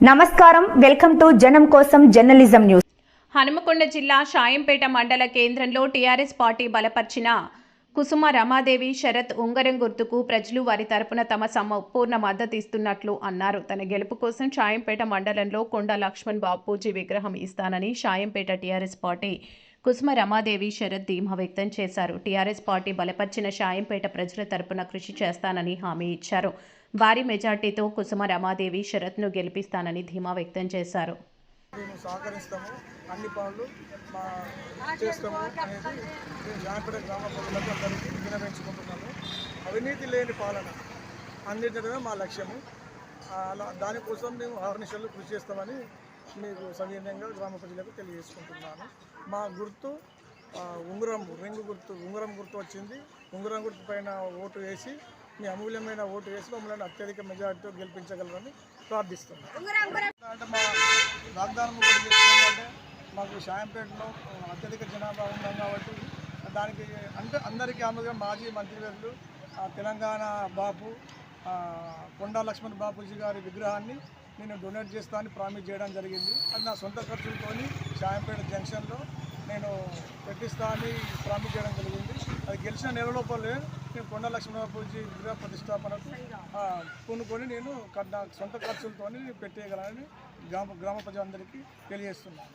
నమస్కారం welcome to జనం కోసం జర్నలిజం న్యూస్. హనుమకొండ జిల్లా షాయంపేట మండల కేంద్రంలో టీఆర్ఎస్ పార్టీ బలపర్చిన కుసుమ రమాదేవి శరత్ ఉంగరం గుర్తుకు ప్రజలు వారి తరపున తమ సంపూర్ణ మద్దతు ఇస్తున్నట్లు అన్నారు. తన గెలుపు కోసం షాయంపేట మండలంలో కొండ లక్ష్మణ్ బాపూజీ విగ్రహం ఇస్తానని షాయంపేట టీఆర్ఎస్ పార్టీ కుసుమ రమాదేవి శరత్ ధీమా వ్యక్తం చేశారు. టీఆర్ఎస్ పార్టీ బలపర్చిన షాయంపేట ప్రజల తరపున కృషి చేస్తానని హామీ ఇచ్చారు. భారీ మెజార్టీతో కుసుమ రమాదేవి శరత్ను గెలిపిస్తానని ధీమా వ్యక్తం చేశారు. మేము సహకరిస్తాము, అన్ని పనులు చేస్తాము అనేది జానపద గ్రామ ప్రజలకు అందరికీ విన్నవించుకుంటున్నాము. అవినీతి లేని పాలన అందించడమే మా లక్ష్యము. దానికోసం మేము అహర్నిశలు కృషి చేస్తామని మీకు సవినయంగా గ్రామ ప్రజలకు తెలియజేసుకుంటున్నాను. మా గుర్తు ఉంగరం, రింగు గుర్తు, ఉంగరం గుర్తు వచ్చింది. ఉంగరం గుర్తు పైన ఓటు వేసి మీ అమూల్యమైన ఓటు వేసి మమ్మల్ని అత్యధిక మెజార్టీతో గెలిపించగలరని ప్రార్థిస్తున్నాం. అంటే మా వాగ్దానం కూడా చేస్తుందంటే మాకు షాయంపేటలో అత్యధిక జనాభా ఉన్నాం కాబట్టి దానికి అంటే అందరికీ ఆమెగా మాజీ మంత్రివర్యులు తెలంగాణ బాపు కొండా లక్ష్మణ్ బాపూజీ గారి విగ్రహాన్ని నేను డొనేట్ చేస్తానని ప్రామిస్ చేయడం జరిగింది. అది నా సొంత ఖర్చులతో షాయంపేట జంక్షన్లో నేను పెట్టిస్తానని ప్రామిస్ చేయడం జరిగింది. అది గెలిచిన నెల లోపలే నేను కొండా లక్ష్మణ బాపూజీ విగ్రహ ప్రతిష్టాపనకు కొనుక్కొని నేను నా సొంత ఖర్చులతో పెట్టేయగలనని గ్రామ ప్రజలందరికీ తెలియజేస్తున్నాను.